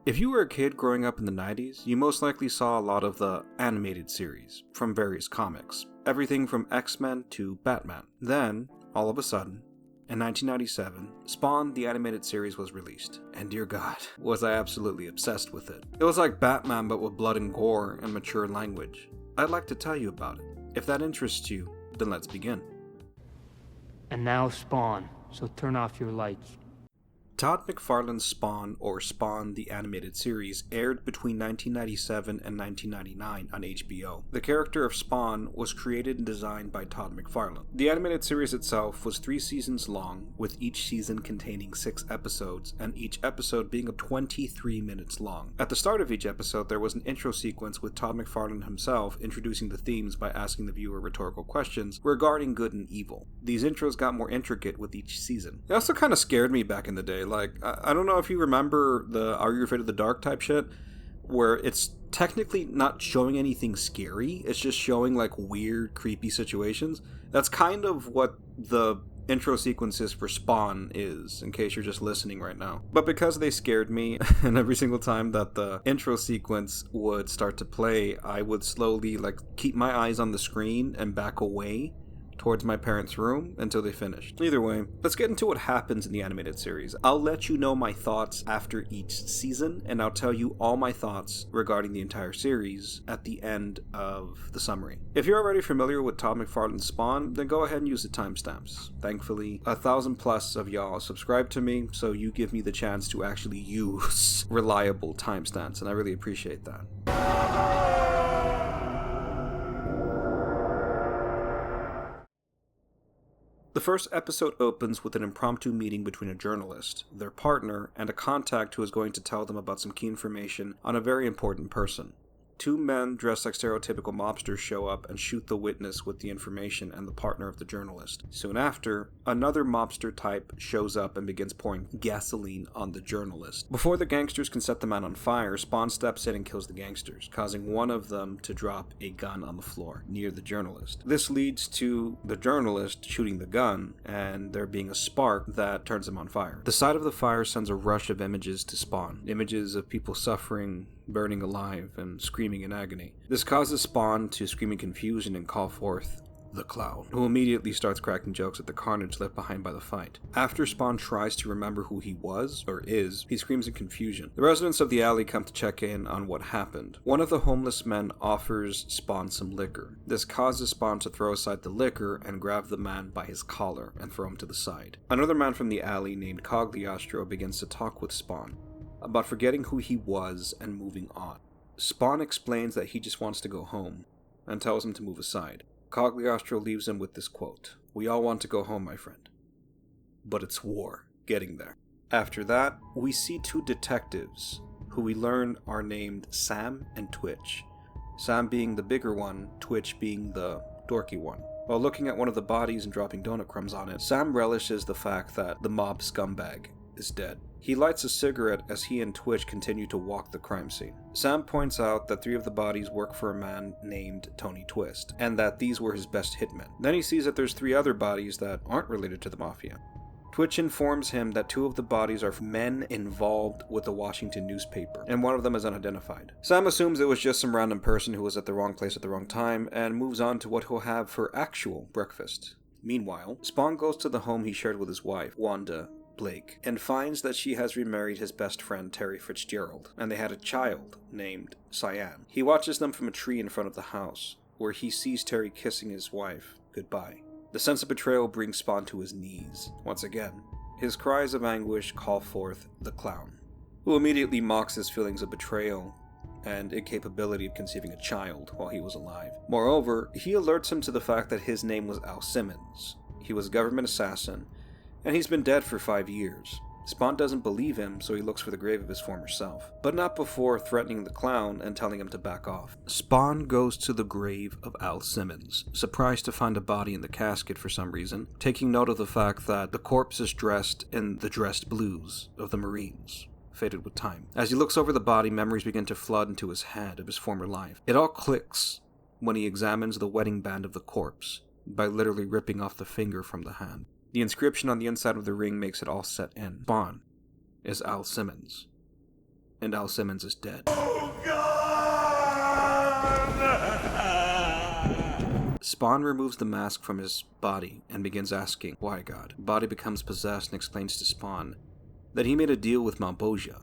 If you were a kid growing up in the 90s, you most likely saw a lot of the animated series from various comics, everything from X-Men to Batman. Then, all of a sudden, in 1997, Spawn the animated series was released, and dear God, was I absolutely obsessed with it. It was like Batman but with blood and gore and mature language. I'd like to tell you about it. If that interests you, then let's begin. And now Spawn, so turn off your lights. Todd McFarlane's Spawn, or Spawn the Animated Series, aired between 1997 and 1999 on HBO. The character of Spawn was created and designed by Todd McFarlane. The animated series itself was 3 seasons long, with each season containing 6 episodes, and each episode being 23 minutes long. At the start of each episode, there was an intro sequence with Todd McFarlane himself introducing the themes by asking the viewer rhetorical questions regarding good and evil. These intros got more intricate with each season. They also kind of scared me back in the day. Like, I don't know if you remember the Are You Afraid of the Dark type shit, where it's technically not showing anything scary, it's just showing like weird, creepy situations. That's kind of what the intro sequences for Spawn is, in case you're just listening right now. But because they scared me, and every single time that the intro sequence would start to play, I would slowly like keep my eyes on the screen and back away towards my parents' room until they finished. Either way, let's get into what happens in the animated series. I'll let you know my thoughts after each season, and I'll tell you all my thoughts regarding the entire series at the end of the summary. If you're already familiar with Todd McFarlane's Spawn, then go ahead and use the timestamps. Thankfully, 1,000+ of y'all subscribe to me, so you give me the chance to actually use reliable timestamps, and I really appreciate that. The first episode opens with an impromptu meeting between a journalist, their partner, and a contact who is going to tell them about some key information on a very important person. 2 men dressed like stereotypical mobsters show up and shoot the witness with the information and the partner of the journalist. Soon after, another mobster type shows up and begins pouring gasoline on the journalist. Before the gangsters can set the man on fire, Spawn steps in and kills the gangsters, causing one of them to drop a gun on the floor near the journalist. This leads to the journalist shooting the gun and there being a spark that turns him on fire. The sight of the fire sends a rush of images to Spawn. Images of people suffering, burning alive, and screaming in agony. This causes Spawn to scream in confusion and call forth the Clown, who immediately starts cracking jokes at the carnage left behind by the fight. After Spawn tries to remember who he was, or is, he screams in confusion. The residents of the alley come to check in on what happened. One of the homeless men offers Spawn some liquor. This causes Spawn to throw aside the liquor and grab the man by his collar and throw him to the side. Another man from the alley named Cogliostro begins to talk with Spawn about forgetting who he was and moving on. Spawn explains that he just wants to go home and tells him to move aside. Cogliostro leaves him with this quote, "We all want to go home, my friend, but it's war getting there." After that, we see 2 detectives who we learn are named Sam and Twitch. Sam being the bigger one, Twitch being the dorky one. While looking at one of the bodies and dropping donut crumbs on it, Sam relishes the fact that the mob scumbag is dead. He lights a cigarette as he and Twitch continue to walk the crime scene. Sam points out that 3 of the bodies work for a man named Tony Twist, and that these were his best hitmen. Then he sees that there's 3 other bodies that aren't related to the Mafia. Twitch informs him that 2 of the bodies are men involved with the Washington newspaper, and one of them is unidentified. Sam assumes it was just some random person who was at the wrong place at the wrong time, and moves on to what he'll have for actual breakfast. Meanwhile, Spawn goes to the home he shared with his wife, Wanda Blake, and finds that she has remarried his best friend Terry Fitzgerald, and they had a child named Cyan. He watches them from a tree in front of the house, where he sees Terry kissing his wife goodbye. The sense of betrayal brings Spawn to his knees. Once again, his cries of anguish call forth the Clown, who immediately mocks his feelings of betrayal and incapability of conceiving a child while he was alive. Moreover, he alerts him to the fact that his name was Al Simmons. He was a government assassin, and he's been dead for 5 years. Spawn doesn't believe him, so he looks for the grave of his former self, but not before threatening the Clown and telling him to back off. Spawn goes to the grave of Al Simmons, surprised to find a body in the casket for some reason, taking note of the fact that the corpse is dressed in the dressed blues of the Marines, faded with time. As he looks over the body, memories begin to flood into his head of his former life. It all clicks when he examines the wedding band of the corpse by literally ripping off the finger from the hand. The inscription on the inside of the ring makes it all set in. Spawn is Al Simmons. and Al Simmons is dead. Oh, God! Spawn removes the mask from his body and begins asking, why God? Body becomes possessed and explains to Spawn that he made a deal with Malboja,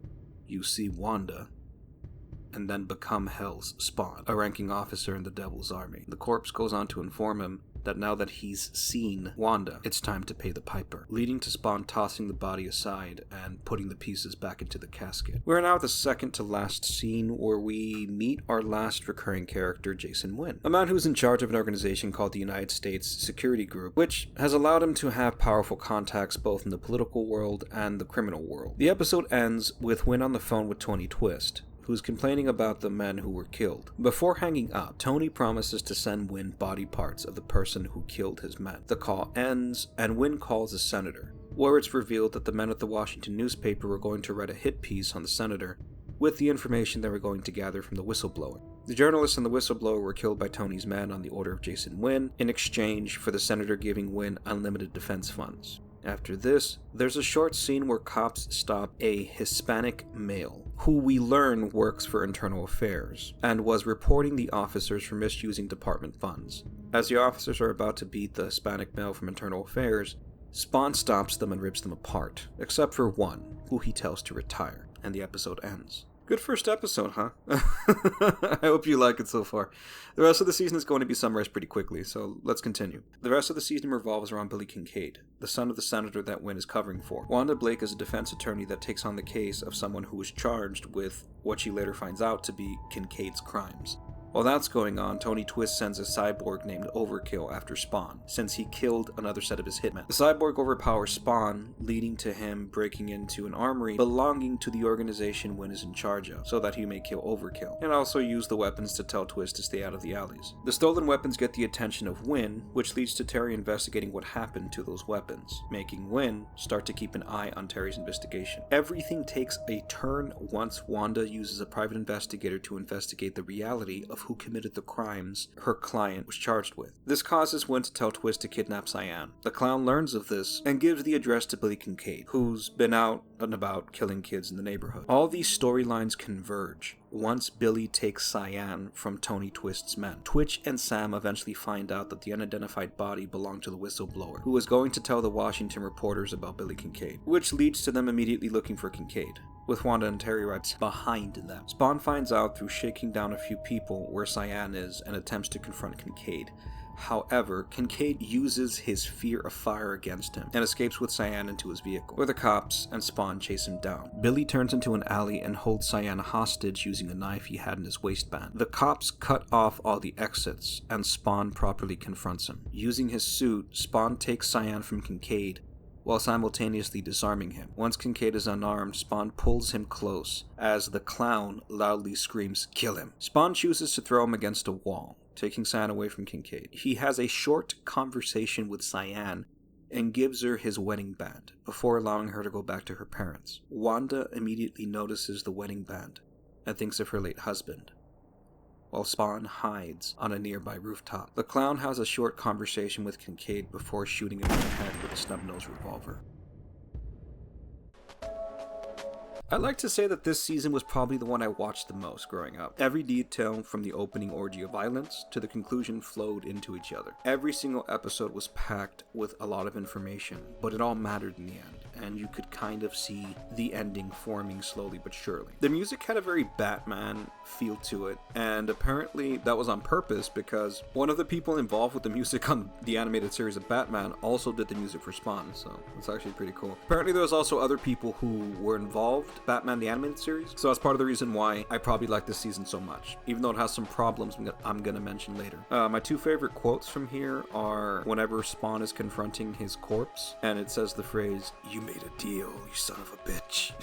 you see Wanda, and then become Hell's Spawn, a ranking officer in the Devil's Army. The corpse goes on to inform him that now that he's seen Wanda, it's time to pay the piper, leading to Spawn tossing the body aside and putting the pieces back into the casket. We're now at the second to last scene where we meet our last recurring character, Jason Wynn, a man who's in charge of an organization called the United States Security Group, which has allowed him to have powerful contacts both in the political world and the criminal world. The episode ends with Wynn on the phone with Tony Twist, who's complaining about the men who were killed. Before hanging up, Tony promises to send Wynn body parts of the person who killed his men. The call ends, and Wynn calls a senator, where it's revealed that the men at the Washington newspaper were going to write a hit piece on the senator with the information they were going to gather from the whistleblower. The journalist and the whistleblower were killed by Tony's men on the order of Jason Wynn, in exchange for the senator giving Wynn unlimited defense funds. After this, there's a short scene where cops stop a Hispanic male, who we learn works for Internal Affairs, and was reporting the officers for misusing department funds. As the officers are about to beat the Hispanic male from Internal Affairs, Spawn stops them and rips them apart, except for one, who he tells to retire, and the episode ends. Good first episode, huh? I hope you like it so far. The rest of the season is going to be summarized pretty quickly, so let's continue. The rest of the season revolves around Billy Kincaid, the son of the senator that Wynn is covering for. Wanda Blake is a defense attorney that takes on the case of someone who was charged with what she later finds out to be Kincaid's crimes. While that's going on, Tony Twist sends a cyborg named Overkill after Spawn, since he killed another set of his hitmen. The cyborg overpowers Spawn, leading to him breaking into an armory belonging to the organization Wynn is in charge of, so that he may kill Overkill, and also use the weapons to tell Twist to stay out of the alleys. The stolen weapons get the attention of Wynn, which leads to Terry investigating what happened to those weapons, making Wynn start to keep an eye on Terry's investigation. Everything takes a turn once Wanda uses a private investigator to investigate the reality of who committed the crimes her client was charged with. This causes Wynn to tell Twist to kidnap Cyan. The clown learns of this and gives the address to Billy Kincaid, who's been out and about killing kids in the neighborhood. All these storylines converge once Billy takes Cyan from Tony Twist's men. Twitch and Sam eventually find out that the unidentified body belonged to the whistleblower, who was going to tell the Washington reporters about Billy Kincaid, which leads to them immediately looking for Kincaid, with Wanda and Terry right behind them. Spawn finds out through shaking down a few people where Cyan is and attempts to confront Kincaid. However, Kincaid uses his fear of fire against him and escapes with Cyan into his vehicle, where the cops and Spawn chase him down. Billy turns into an alley and holds Cyan hostage using a knife he had in his waistband. The cops cut off all the exits, and Spawn properly confronts him. Using his suit, Spawn takes Cyan from Kincaid while simultaneously disarming him. Once Kincaid is unarmed, Spawn pulls him close as the clown loudly screams, "Kill him!" Spawn chooses to throw him against a wall, taking Cyan away from Kincaid. He has a short conversation with Cyan and gives her his wedding band before allowing her to go back to her parents. Wanda immediately notices the wedding band and thinks of her late husband, while Spawn hides on a nearby rooftop. The clown has a short conversation with Kincaid before shooting him in the head with a snub-nosed revolver. I'd like to say that this season was probably the one I watched the most growing up. Every detail from the opening orgy of violence to the conclusion flowed into each other. Every single episode was packed with a lot of information, but it all mattered in the end, and you could kind of see the ending forming slowly but surely. The music had a very Batman feel to it, and apparently that was on purpose because one of the people involved with the music on the animated series of Batman also did the music for Spawn, so it's actually pretty cool. Apparently there was also other people who were involved Batman the Animated Series, so that's part of the reason why I probably like this season so much, even though it has some problems I'm gonna mention later. My two favorite quotes from here are whenever Spawn is confronting his corpse, and it says the phrase, "You made a deal, you son of a bitch."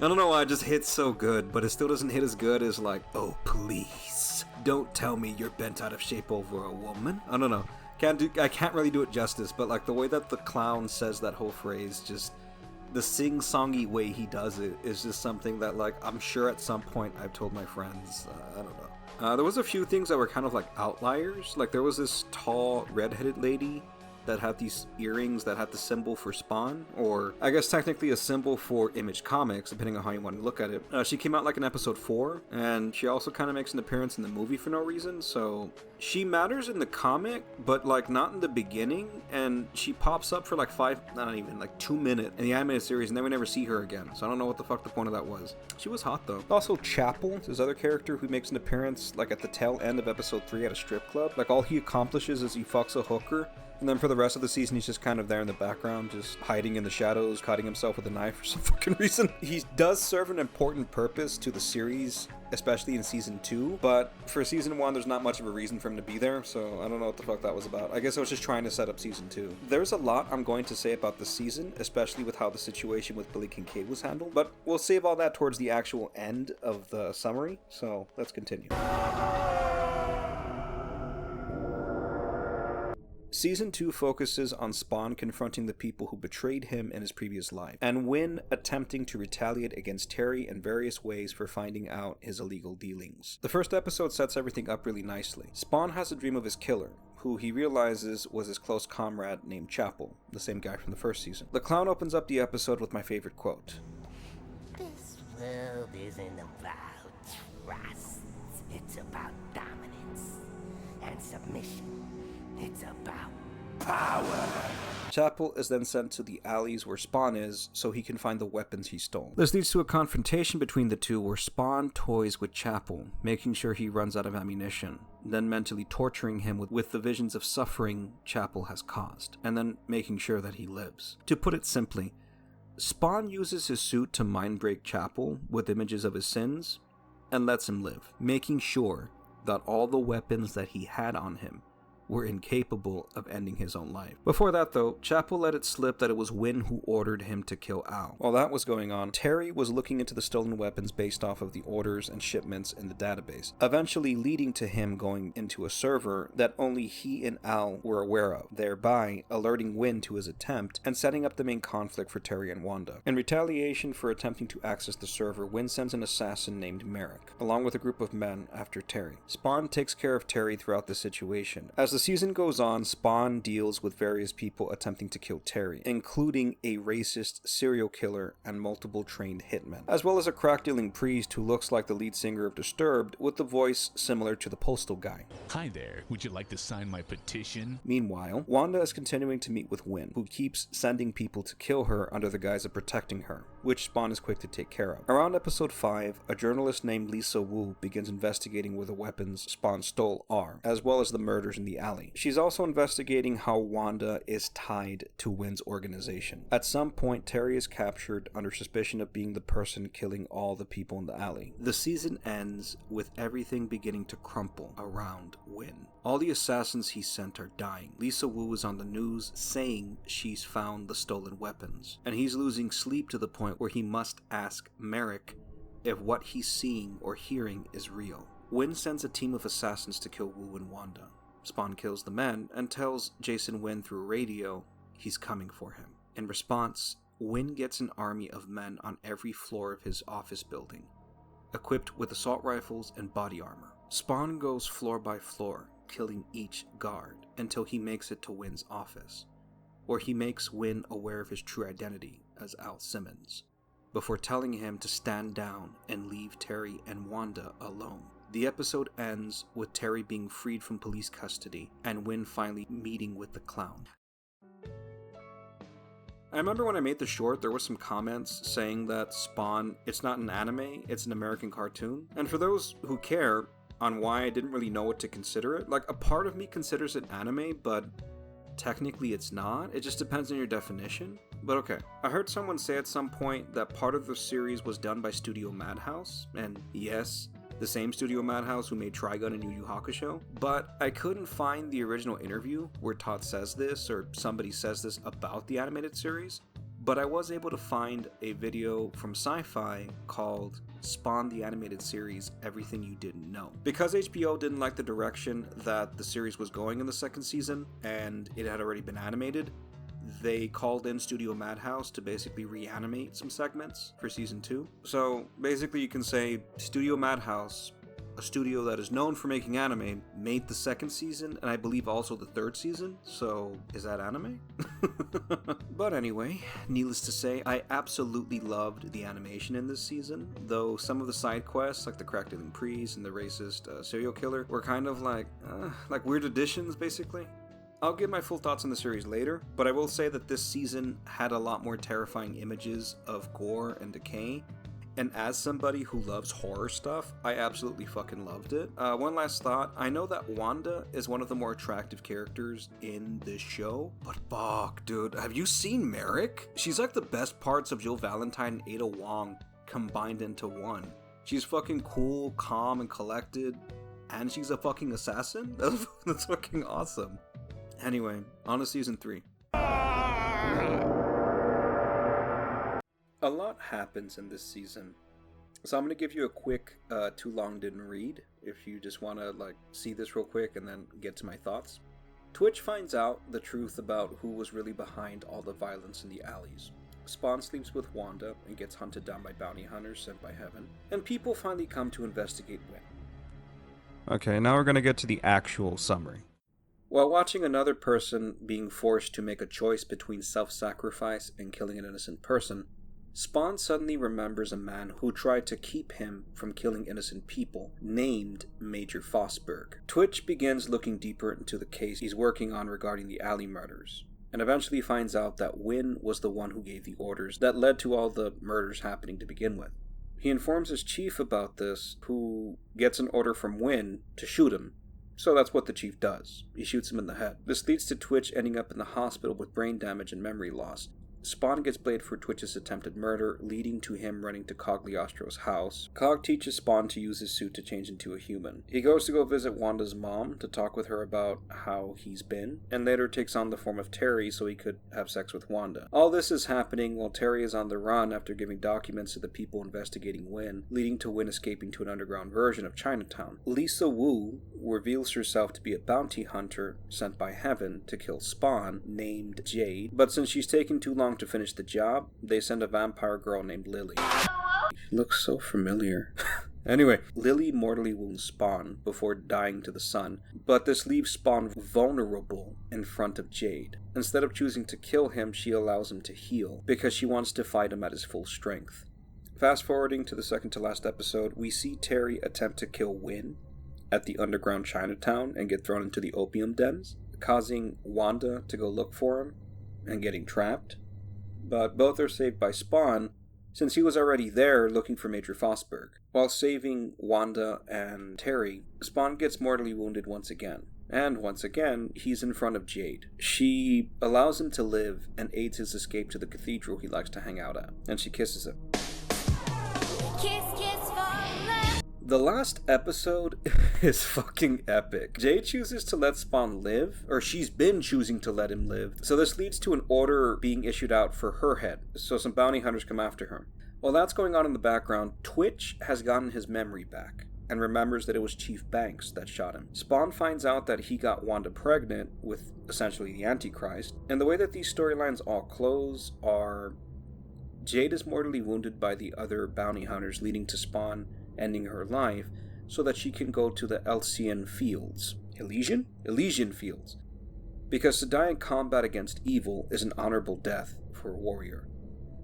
I don't know why it just hits so good, but it still doesn't hit as good as like, "Oh, please, don't tell me you're bent out of shape over a woman." I don't know. I can't really do it justice, but like the way that the clown says that whole phrase, just the sing-songy way he does it is just something that, like, I'm sure at some point I've told my friends. I don't know. There was a few things that were kind of like outliers. Like there was this tall redheaded lady that had these earrings that had the symbol for Spawn, or I guess technically a symbol for Image Comics, depending on how you want to look at it. She came out like in episode 4, and she also kind of makes an appearance in the movie for no reason, so she matters in the comic, but like not in the beginning, and she pops up for like 2 minutes in the animated series, and then we never see her again, so I don't know what the fuck the point of that was. She was hot though. Also, Chapel, this other character who makes an appearance like at the tail end of episode 3 at a strip club. Like all he accomplishes is he fucks a hooker, and then for the rest of the season he's just kind of there in the background, just hiding in the shadows, cutting himself with a knife for some fucking reason. He does serve an important purpose to the series, especially in season 2, but for season 1 there's not much of a reason for him to be there, so I don't know what the fuck that was about. I guess I was just trying to set up season 2. There's a lot I'm going to say about the season, especially with how the situation with Billy Kincaid was handled, but we'll save all that towards the actual end of the summary, so let's continue. Season 2 focuses on Spawn confronting the people who betrayed him in his previous life, and Wynn attempting to retaliate against Terry in various ways for finding out his illegal dealings. The first episode sets everything up really nicely. Spawn has a dream of his killer, who he realizes was his close comrade named Chapel, the same guy from the first season. The clown opens up the episode with my favorite quote. This world isn't about trust. It's about dominance and submission. It's about power. Chapel is then sent to the alleys where Spawn is so he can find the weapons he stole. This leads to a confrontation between the two where Spawn toys with Chapel, making sure he runs out of ammunition, then mentally torturing him with the visions of suffering Chapel has caused, and then making sure that he lives. To put it simply, Spawn uses his suit to mind-break Chapel with images of his sins, and lets him live, making sure that all the weapons that he had on him were incapable of ending his own life. Before that though, Chapel let it slip that it was Wynn who ordered him to kill Al. While that was going on, Terry was looking into the stolen weapons based off of the orders and shipments in the database, eventually leading to him going into a server that only he and Al were aware of, thereby alerting Wynn to his attempt and setting up the main conflict for Terry and Wanda. In retaliation for attempting to access the server, Wynn sends an assassin named Merrick, along with a group of men after Terry. Spawn takes care of Terry throughout the situation. As the season goes on, Spawn deals with various people attempting to kill Terry, including a racist serial killer and multiple trained hitmen, as well as a crack-dealing priest who looks like the lead singer of Disturbed with the voice similar to the Postal guy. Hi there, would you like to sign my petition? Meanwhile, Wanda is continuing to meet with Wynn, who keeps sending people to kill her under the guise of protecting her, which Spawn is quick to take care of. Around episode 5, a journalist named Lisa Wu begins investigating where the weapons Spawn stole are, as well as the murders in the alley. She's also investigating how Wanda is tied to Wynn's organization. At some point, Terry is captured under suspicion of being the person killing all the people in the alley. The season ends with everything beginning to crumple around Wynn. All the assassins he sent are dying. Lisa Wu is on the news saying she's found the stolen weapons, and he's losing sleep to the point where he must ask Merrick if what he's seeing or hearing is real. Wynn sends a team of assassins to kill Wu and Wanda. Spawn kills the men and tells Jason Wynn through radio he's coming for him. In response, Wynn gets an army of men on every floor of his office building, equipped with assault rifles and body armor. Spawn goes floor by floor, killing each guard until he makes it to Wynn's office, where he makes Wynn aware of his true identity as Al Simmons, before telling him to stand down and leave Terry and Wanda alone. The episode ends with Terry being freed from police custody and Wynn finally meeting with the clown. I remember when I made the short, there were some comments saying that Spawn, it's not an anime, it's an American cartoon. And for those who care on why I didn't really know what to consider it, like a part of me considers it anime, but technically it's not. It just depends on your definition. But okay, I heard someone say at some point that part of the series was done by Studio Madhouse, and yes, the same Studio Madhouse who made Trigun and Yu Yu Hakusho, but I couldn't find the original interview where Todd says this or somebody says this about the animated series, but I was able to find a video from Sci-Fi called Spawn the Animated Series, Everything You Didn't Know. Because HBO didn't like the direction that the series was going in the second season, and it had already been animated, they called in Studio Madhouse to basically reanimate some segments for season 2. So basically you can say Studio Madhouse a studio that is known for making anime, made the second season, and I believe also the third season, so is that anime? But anyway, needless to say, I absolutely loved the animation in this season, though some of the side quests, like the crack-dealing priest and the racist serial killer, were kind of like weird additions, basically. I'll give my full thoughts on the series later, but I will say that this season had a lot more terrifying images of gore and decay, and as somebody who loves horror stuff, I absolutely fucking loved it. One last thought, I know that Wanda is one of the more attractive characters in this show, but fuck, dude, have you seen Merrick? She's like the best parts of Jill Valentine and Ada Wong combined into one. She's fucking cool, calm, and collected, and she's a fucking assassin? That's fucking awesome. Anyway, on to season 3. A lot happens in this season, so I'm going to give you a quick too long didn't read if you just want to see this real quick and then get to my thoughts. Twitch finds out the truth about who was really behind all the violence in the alleys. Spawn sleeps with Wanda and gets hunted down by bounty hunters sent by Heaven, and people finally come to investigate Wynn. Okay, now we're going to get to the actual summary. While watching another person being forced to make a choice between self-sacrifice and killing an innocent person, Spawn suddenly remembers a man who tried to keep him from killing innocent people, named Major Fosberg. Twitch begins looking deeper into the case he's working on regarding the alley murders, and eventually finds out that Wynn was the one who gave the orders that led to all the murders happening to begin with. He informs his chief about this, who gets an order from Wynn to shoot him. So that's what the chief does. He shoots him in the head. This leads to Twitch ending up in the hospital with brain damage and memory loss. Spawn gets blamed for Twitch's attempted murder, leading to him running to Cagliostro's house. Cog teaches Spawn to use his suit to change into a human. He goes to go visit Wanda's mom to talk with her about how he's been, and later takes on the form of Terry so he could have sex with Wanda. All this is happening while Terry is on the run after giving documents to the people investigating Wynn, leading to Wynn escaping to an underground version of Chinatown. Lisa Wu reveals herself to be a bounty hunter sent by Heaven to kill Spawn, named Jade, but since she's taking too long to finish the job, they send a vampire girl named Lily. She looks so familiar. Anyway, Lily mortally wounds Spawn before dying to the sun, but this leaves Spawn vulnerable in front of Jade. Instead of choosing to kill him, she allows him to heal, because she wants to fight him at his full strength. Fast forwarding to the second to last episode, we see Terry attempt to kill Wynn at the underground Chinatown and get thrown into the opium dens, causing Wanda to go look for him and getting trapped. But both are saved by Spawn, since he was already there looking for Major Fosberg. While saving Wanda and Terry, Spawn gets mortally wounded once again. And once again, he's in front of Jade. She allows him to live and aids his escape to the cathedral he likes to hang out at, and she kisses him. Kiss, kiss for love. The last episode is fucking epic. Jade chooses to let Spawn live, or she's been choosing to let him live, so this leads to an order being issued out for her head, so some bounty hunters come after her. While that's going on in the background, Twitch has gotten his memory back, and remembers that it was Chief Banks that shot him. Spawn finds out that he got Wanda pregnant with essentially the Antichrist, and the way that these storylines all close are Jade is mortally wounded by the other bounty hunters, leading to Spawn ending her life so that she can go to the Elysian Fields. Elysian Fields. Because to die in combat against evil is an honorable death for a warrior.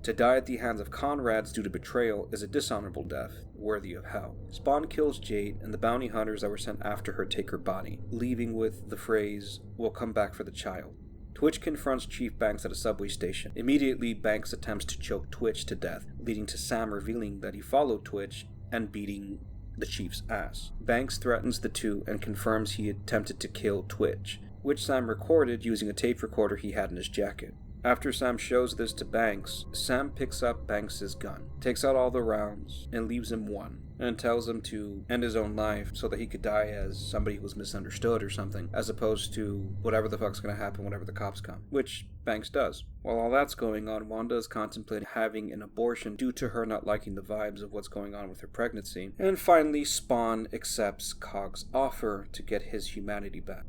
To die at the hands of Conrads due to betrayal is a dishonorable death, worthy of hell. Spawn kills Jade, and the bounty hunters that were sent after her take her body, leaving with the phrase, "We'll come back for the child." Twitch confronts Chief Banks at a subway station. Immediately, Banks attempts to choke Twitch to death, leading to Sam revealing that he followed Twitch and beating the Chief's ass. Banks threatens the two and confirms he attempted to kill Twitch, which Sam recorded using a tape recorder he had in his jacket. After Sam shows this to Banks, Sam picks up Banks' gun, takes out all the rounds, and leaves him one, and tells him to end his own life so that he could die as somebody who was misunderstood or something, as opposed to whatever the fuck's gonna happen whenever the cops come, which Banks does. While all that's going on, Wanda is contemplating having an abortion due to her not liking the vibes of what's going on with her pregnancy. And finally, Spawn accepts Cog's offer to get his humanity back.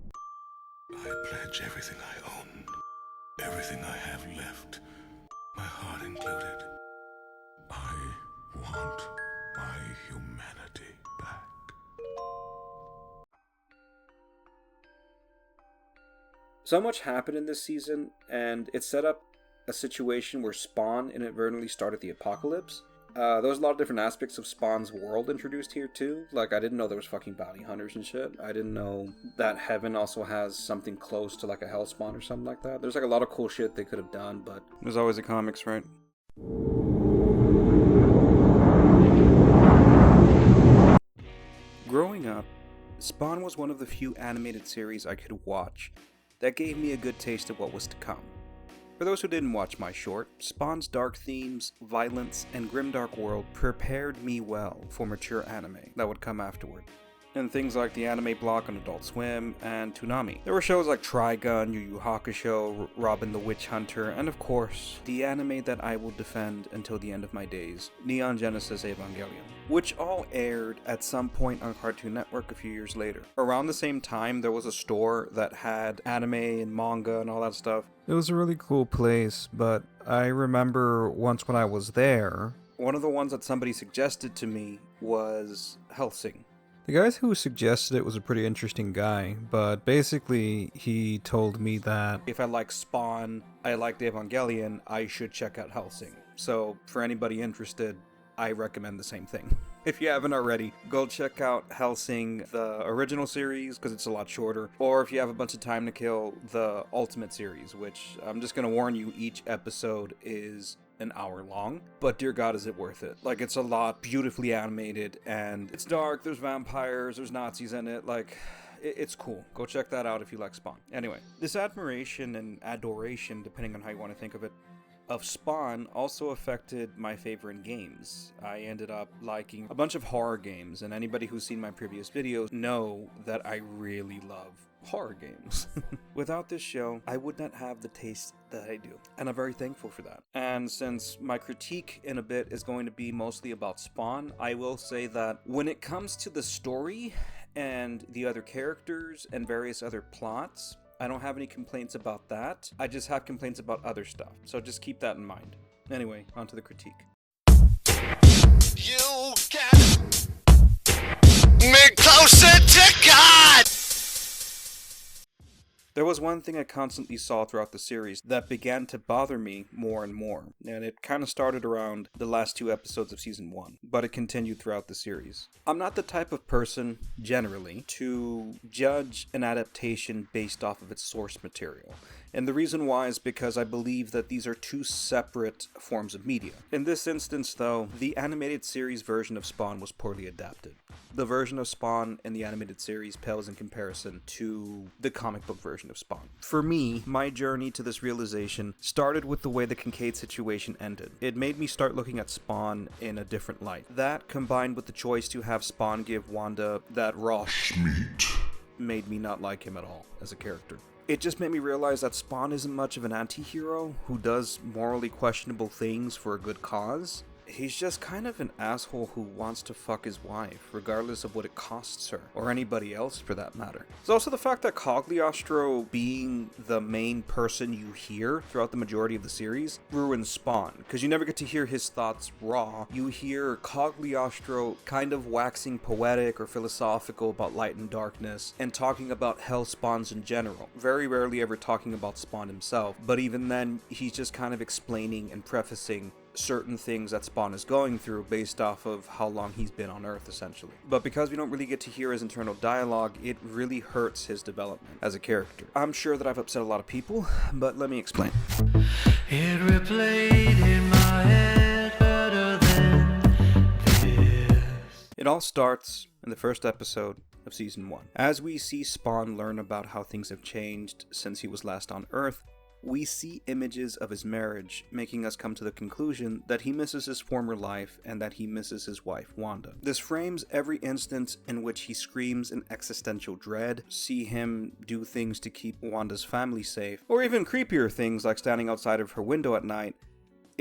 I pledge everything I own. Everything I have left, my heart included. I want my humanity back. So much happened in this season, and it set up a situation where Spawn inadvertently started the apocalypse. There was a lot of different aspects of Spawn's world introduced here too. Like, I didn't know there was fucking bounty hunters and shit. I didn't know that heaven also has something close to like a hell spawn or something like that. There's like a lot of cool shit they could have done, but there's always the comics, right? Growing up, Spawn was one of the few animated series I could watch that gave me a good taste of what was to come. For those who didn't watch my short, Spawn's dark themes, violence, and grimdark world prepared me well for mature anime that would come afterward. And things like the anime block on Adult Swim and Toonami. There were shows like Trigun, Yu Yu Hakusho, Robin the Witch Hunter, and of course, the anime that I will defend until the end of my days, Neon Genesis Evangelion, which all aired at some point on Cartoon Network a few years later. Around the same time, there was a store that had anime and manga and all that stuff. It was a really cool place, but I remember once when I was there, one of the ones that somebody suggested to me was Hellsing. The guy who suggested it was a pretty interesting guy, but basically he told me that if I like Spawn, I liked Evangelion, I should check out Hellsing. So for anybody interested, I recommend the same thing. If you haven't already, go check out Hellsing, the original series, because it's a lot shorter. Or if you have a bunch of time to kill, the Ultimate series, which I'm just going to warn you, each episode is an hour long, but dear God, is it worth it. Like, it's a lot beautifully animated, and it's dark, there's vampires, there's Nazis in it, like, it's cool. Go check that out if you like Spawn. Anyway, this admiration and adoration, depending on how you want to think of it, of Spawn also affected my favorite games. I ended up liking a bunch of horror games, and anybody who's seen my previous videos know that I really love horror games. Without this show, I would not have the taste that I do, and I'm very thankful for that. And since my critique in a bit is going to be mostly about Spawn, I will say that when it comes to the story and the other characters and various other plots, I don't have any complaints about that. I just have complaints about other stuff, so just keep that in mind. Anyway, on to the critique. You can me closer to God! There was one thing I constantly saw throughout the series that began to bother me more and more, and it kind of started around the last 2 episodes of Season 1, but it continued throughout the series. I'm not the type of person, generally, to judge an adaptation based off of its source material. And the reason why is because I believe that these are 2 separate forms of media. In this instance, though, the animated series version of Spawn was poorly adapted. The version of Spawn in the animated series pales in comparison to the comic book version of Spawn. For me, my journey to this realization started with the way the Kincaid situation ended. It made me start looking at Spawn in a different light. That, combined with the choice to have Spawn give Wanda that raw meat, made me not like him at all as a character. It just made me realize that Spawn isn't much of an anti-hero who does morally questionable things for a good cause. He's just kind of an asshole who wants to fuck his wife, regardless of what it costs her, or anybody else for that matter. There's also the fact that Cagliostro being the main person you hear throughout the majority of the series ruins Spawn, because you never get to hear his thoughts raw. You hear Cagliostro kind of waxing poetic or philosophical about light and darkness, and talking about hell spawns in general. Very rarely ever talking about Spawn himself, but even then, he's just kind of explaining and prefacing certain things that Spawn is going through based off of how long he's been on Earth, essentially. But because we don't really get to hear his internal dialogue, it really hurts his development as a character. I'm sure that I've upset a lot of people, but let me explain. It replayed in my head better than this. It all starts in the first episode of Season 1. As we see Spawn learn about how things have changed since he was last on Earth, we see images of his marriage, making us come to the conclusion that he misses his former life and that he misses his wife, Wanda. This frames every instance in which he screams in existential dread, see him do things to keep Wanda's family safe, or even creepier things like standing outside of her window at night.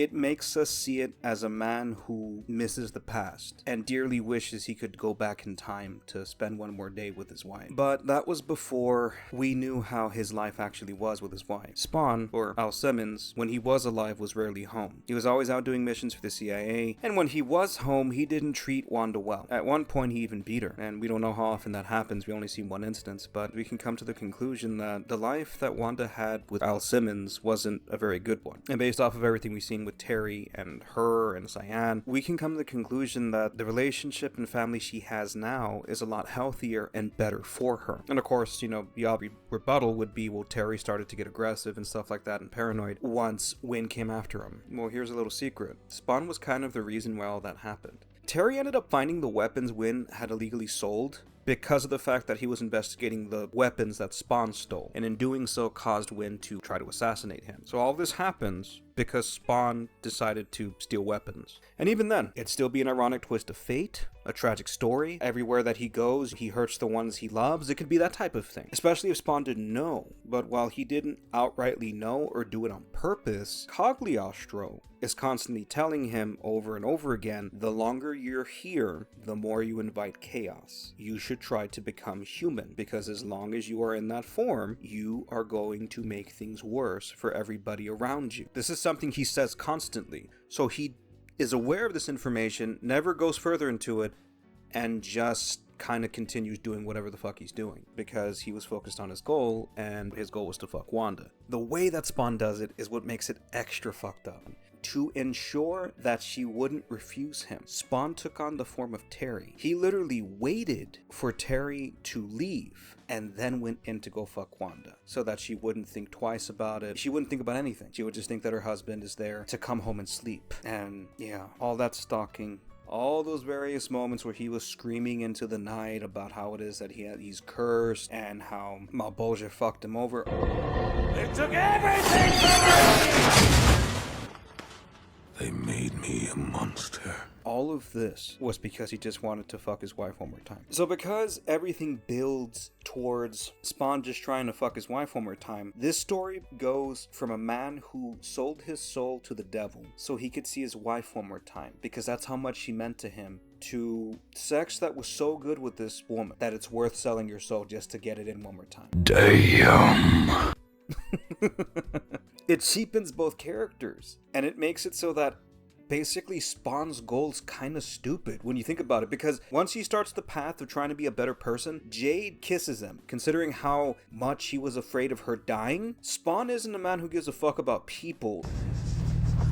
it makes us see it as a man who misses the past and dearly wishes he could go back in time to spend one more day with his wife. But that was before we knew how his life actually was with his wife. Spawn, or Al Simmons, when he was alive was rarely home. He was always out doing missions for the CIA, and when he was home, he didn't treat Wanda well. At one point, he even beat her, and we don't know how often that happens. We only see one instance, but we can come to the conclusion that the life that Wanda had with Al Simmons wasn't a very good one. And based off of everything we've seen with Terry and her and Cyan, we can come to the conclusion that the relationship and family she has now is a lot healthier and better for her. And of course, you know, the obvious rebuttal would be, well, Terry started to get aggressive and stuff like that and paranoid once Wynn came after him. Well, here's a little secret. Spawn was kind of the reason why all that happened. Terry ended up finding the weapons Wynn had illegally sold because of the fact that he was investigating the weapons that Spawn stole, and in doing so caused Wynn to try to assassinate him. So all this happens because Spawn decided to steal weapons. And even then, it'd still be an ironic twist of fate, a tragic story. Everywhere that he goes, he hurts the ones he loves. It could be that type of thing, especially if Spawn didn't know. But while he didn't outrightly know or do it on purpose, Cagliostro is constantly telling him over and over again, the longer you're here, the more you invite chaos. You should try to become human, because as long as you are in that form, you are going to make things worse for everybody around you. This is something he says constantly. So he is aware of this information, never goes further into it, and just kind of continues doing whatever the fuck he's doing, because he was focused on his goal, and his goal was to fuck Wanda. The way that Spawn does it is what makes it extra fucked up. To ensure that she wouldn't refuse him, Spawn took on the form of Terry. He literally waited for Terry to leave and then went in to go fuck Wanda, so that she wouldn't think twice about it. She wouldn't think about anything. She would just think that her husband is there to come home and sleep. And yeah, all that stalking, all those various moments where he was screaming into the night about how it is that he's cursed and how Malbolgia fucked him over. They took everything from me! They made me a monster. All of this was because he just wanted to fuck his wife one more time. So because everything builds towards Spawn just trying to fuck his wife one more time, this story goes from a man who sold his soul to the devil so he could see his wife one more time, because that's how much she meant to him, to sex that was so good with this woman that it's worth selling your soul just to get it in one more time. Damn. It cheapens both characters, and it makes it so that basically Spawn's goal's kind of stupid when you think about it, because once he starts the path of trying to be a better person, Jade kisses him. Considering how much he was afraid of her dying, Spawn isn't a man who gives a fuck about people.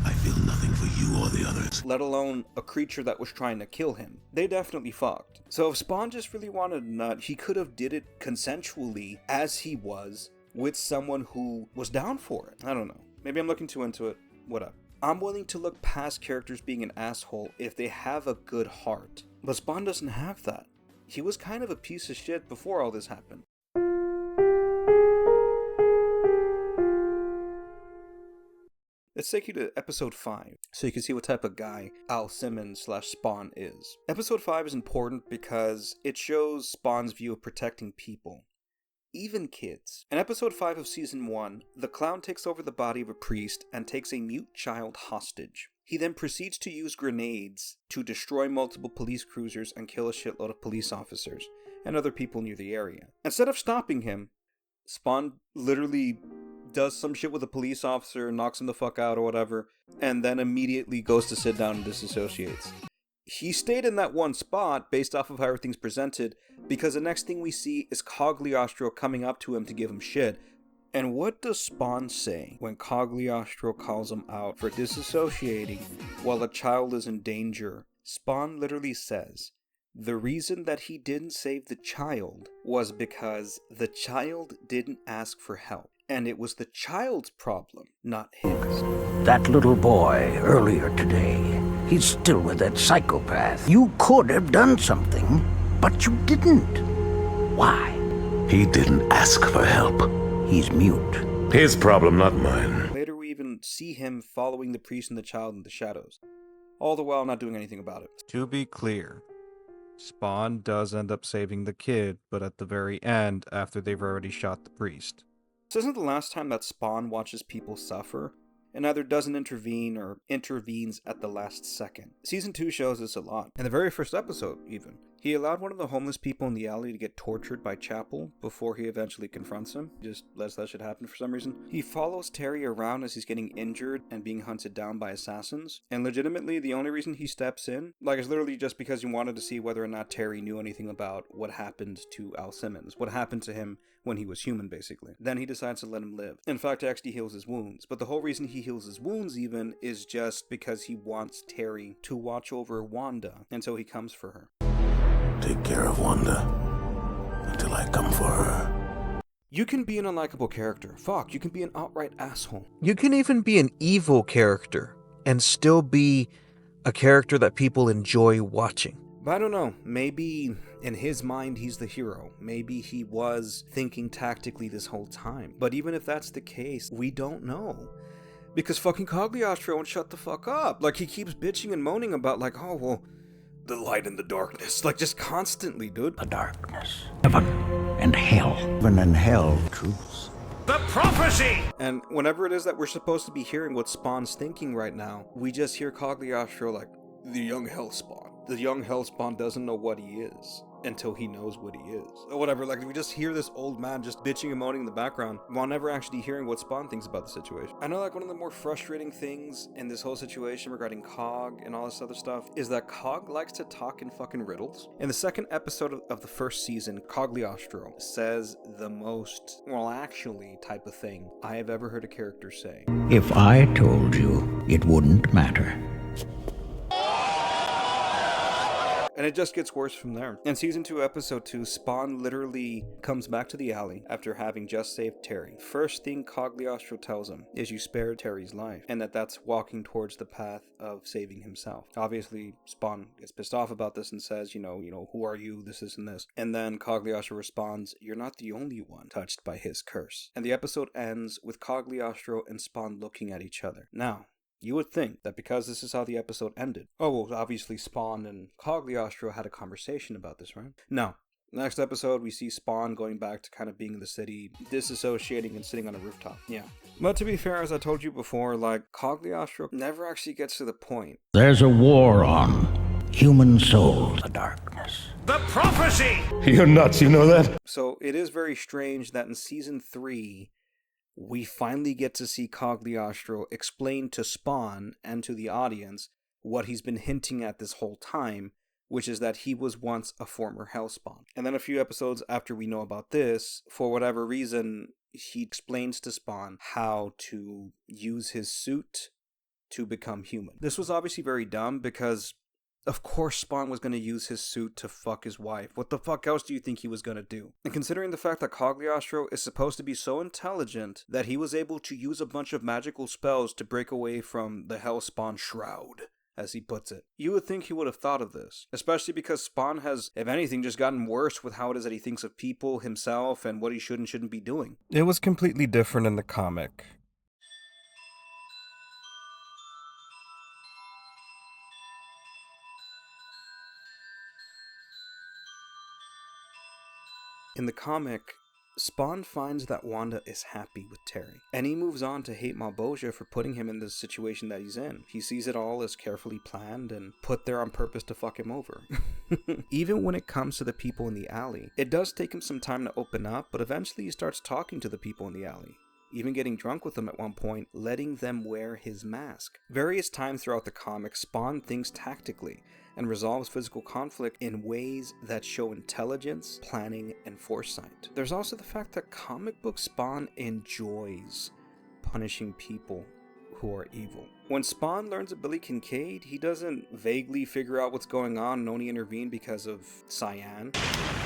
I feel nothing for you or the others. Let alone a creature that was trying to kill him. They definitely fucked. So if Spawn just really wanted a nut, he could have did it consensually as he was, with someone who was down for it. I don't know. Maybe I'm looking too into it. Whatever. I'm willing to look past characters being an asshole if they have a good heart. But Spawn doesn't have that. He was kind of a piece of shit before all this happened. Let's take you to episode 5, so you can see what type of guy Al Simmons / Spawn is. Episode 5 is important because it shows Spawn's view of protecting people, even kids. In episode 5 of season 1, the clown takes over the body of a priest and takes a mute child hostage. He then proceeds to use grenades to destroy multiple police cruisers and kill a shitload of police officers and other people near the area. Instead of stopping him, Spawn literally does some shit with a police officer, knocks him the fuck out or whatever, and then immediately goes to sit down and disassociates. He stayed in that one spot based off of how everything's presented, because the next thing we see is Cagliostro coming up to him to give him shit. And what does Spawn say when Cagliostro calls him out for disassociating while a child is in danger? Spawn literally says, the reason that he didn't save the child was because the child didn't ask for help. And it was the child's problem, not his. That little boy earlier today, he's still with that psychopath. You could have done something, but you didn't. Why? He didn't ask for help. He's mute. His problem, not mine. Later we even see him following the priest and the child in the shadows, all the while not doing anything about it. To be clear, Spawn does end up saving the kid, but at the very end, after they've already shot the priest. This isn't the last time that Spawn watches people suffer. and either doesn't intervene or intervenes at the last second. Season 2 shows this a lot. In the very first episode, even, he allowed one of the homeless people in the alley to get tortured by Chapel before he eventually confronts him. He just lets that shit happen for some reason. He follows Terry around as he's getting injured and being hunted down by assassins. And legitimately, the only reason he steps in, is literally just because he wanted to see whether or not Terry knew anything about what happened to Al Simmons. What happened to him when he was human, basically. Then he decides to let him live. In fact, he actually heals his wounds. But the whole reason he heals his wounds, even, is just because he wants Terry to watch over Wanda until he comes for her. Take care of Wanda until I come for her. You can be an unlikable character. Fuck, you can be an outright asshole. You can even be an evil character and still be a character that people enjoy watching. But I don't know, maybe in his mind he's the hero. Maybe he was thinking tactically this whole time. But even if that's the case, we don't know. Because fucking Cagliostro won't shut the fuck up. He keeps bitching and moaning about the light and the darkness. Just constantly, dude. The darkness. Heaven and hell. Heaven and hell truths. The prophecy! And whenever it is that we're supposed to be hearing what Spawn's thinking right now, we just hear Cagliostro the young Hellspawn. The young Hellspawn doesn't know what he is until he knows what he is. Or whatever, we just hear this old man just bitching and moaning in the background while never actually hearing what Spawn thinks about the situation. I know one of the more frustrating things in this whole situation regarding Cog and all this other stuff is that Cog likes to talk in fucking riddles. In the second episode of the first season, Cagliostro says the most, type of thing I have ever heard a character say. If I told you, it wouldn't matter. And it just gets worse from there. In Season 2, Episode 2, Spawn literally comes back to the alley after having just saved Terry. First thing Cagliostro tells him is you spared Terry's life, and that's walking towards the path of saving himself. Obviously, Spawn gets pissed off about this and says, who are you, this, and this. And then Cagliostro responds, you're not the only one touched by his curse. And the episode ends with Cagliostro and Spawn looking at each other. Now, you would think that because this is how the episode ended. Obviously Spawn and Cagliostro had a conversation about this, right? No. Next episode, we see Spawn going back to kind of being in the city, disassociating and sitting on a rooftop. Yeah. But to be fair, as I told you before, Cagliostro never actually gets to the point. There's a war on human souls. The darkness. The prophecy! You're nuts, you know that? So it is very strange that in Season 3, we finally get to see Cagliostro explain to Spawn and to the audience what he's been hinting at this whole time, which is that he was once a former Hellspawn. And then a few episodes after we know about this, for whatever reason, he explains to Spawn how to use his suit to become human. This was obviously very dumb because of course Spawn was going to use his suit to fuck his wife. What the fuck else do you think he was going to do? And considering the fact that Cagliostro is supposed to be so intelligent that he was able to use a bunch of magical spells to break away from the Hellspawn shroud, as he puts it, you would think he would have thought of this. Especially because Spawn has, if anything, just gotten worse with how it is that he thinks of people, himself, and what he should and shouldn't be doing. It was completely different in the comic. In the comic, Spawn finds that Wanda is happy with Terry, and he moves on to hate Malboja for putting him in the situation that he's in. He sees it all as carefully planned and put there on purpose to fuck him over. Even when it comes to the people in the alley, it does take him some time to open up, but eventually he starts talking to the people in the alley. Even getting drunk with them at one point, letting them wear his mask. Various times throughout the comic, Spawn thinks tactically and resolves physical conflict in ways that show intelligence, planning, and foresight. There's also the fact that comic book Spawn enjoys punishing people who are evil. When Spawn learns of Billy Kincaid, he doesn't vaguely figure out what's going on and only intervene because of Cyan.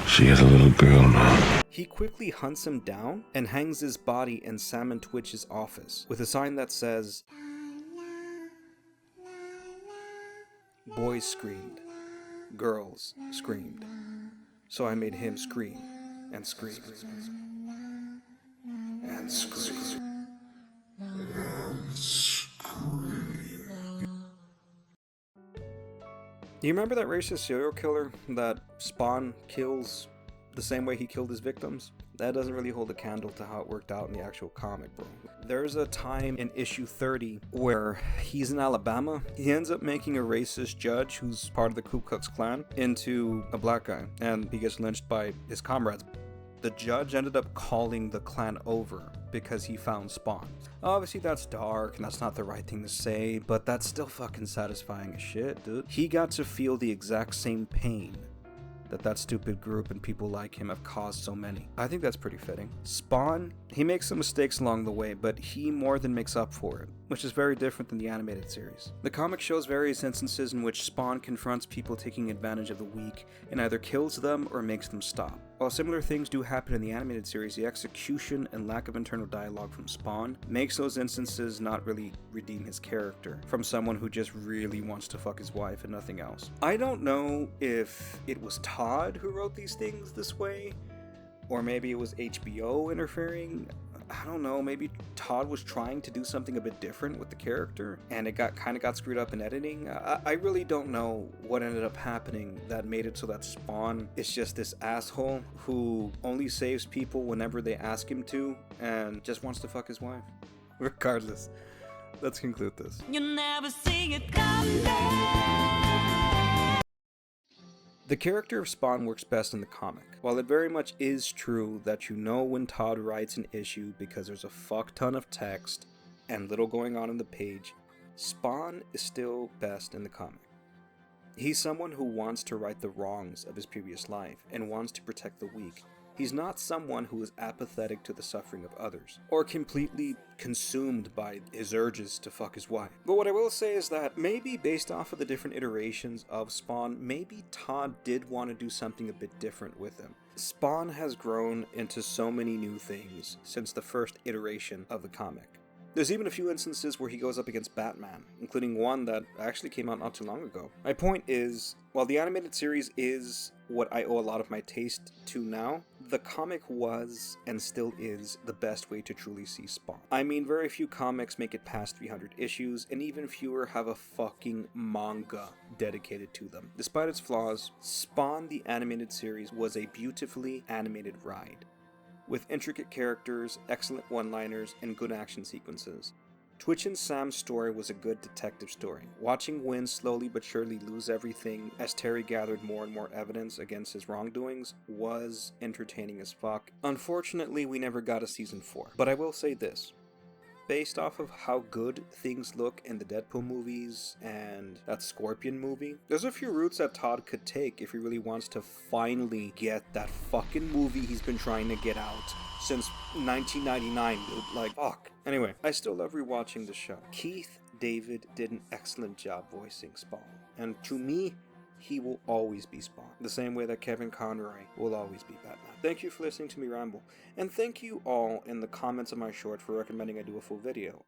She is a little girl now. He quickly hunts him down and hangs his body in Salmon Twitch's office with a sign that says, "Boys screamed, girls screamed, so I made him scream and scream and scream." Do you remember that racist serial killer that Spawn kills the same way he killed his victims? that doesn't really hold a candle to how it worked out in the actual comic, bro. There's a time in issue 30 where he's in Alabama. He ends up making a racist judge who's part of the Ku Klux Klan into a black guy, and he gets lynched by his comrades. The judge ended up calling the Klan over because he found Spawn. Obviously that's dark and that's not the right thing to say, but that's still fucking satisfying as shit, dude. He got to feel the exact same pain that stupid group and people like him have caused so many. I think that's pretty fitting. Spawn, he makes some mistakes along the way, but he more than makes up for it, which is very different than the animated series. The comic shows various instances in which Spawn confronts people taking advantage of the weak and either kills them or makes them stop. While similar things do happen in the animated series, the execution and lack of internal dialogue from Spawn makes those instances not really redeem his character from someone who just really wants to fuck his wife and nothing else. I don't know if it was Todd who wrote these things this way, or maybe it was HBO interfering. I don't know, maybe Todd was trying to do something a bit different with the character and it kind of got screwed up in editing. I really don't know what ended up happening that made it so that Spawn is just this asshole who only saves people whenever they ask him to and just wants to fuck his wife. Regardless, let's conclude this. You never see it coming. The character of Spawn works best in the comic. While it very much is true that you know when Todd writes an issue because there's a fuck ton of text and little going on in the page, Spawn is still best in the comic. He's someone who wants to right the wrongs of his previous life and wants to protect the weak. He's not someone who is apathetic to the suffering of others, or completely consumed by his urges to fuck his wife. But what I will say is that maybe based off of the different iterations of Spawn, maybe Todd did want to do something a bit different with him. Spawn has grown into so many new things since the first iteration of the comic. There's even a few instances where he goes up against Batman, including one that actually came out not too long ago. My point is, while the animated series is what I owe a lot of my taste to now, the comic was, and still is, the best way to truly see Spawn. I mean, very few comics make it past 300 issues, and even fewer have a fucking manga dedicated to them. Despite its flaws, Spawn the animated series was a beautifully animated ride, with intricate characters, excellent one-liners, and good action sequences. Twitch and Sam's story was a good detective story. Watching Wynn slowly but surely lose everything as Terry gathered more and more evidence against his wrongdoings was entertaining as fuck. Unfortunately, we never got a season 4. But I will say this. Based off of how good things look in the Deadpool movies and that Scorpion movie, there's a few routes that Todd could take if he really wants to finally get that fucking movie he's been trying to get out since 1999, dude. Like, fuck. Anyway, I still love rewatching the show. Keith David did an excellent job voicing Spawn, and to me, he will always be Spawn, the same way that Kevin Conroy will always be Batman. Thank you for listening to me ramble, and thank you all in the comments of my short for recommending I do a full video.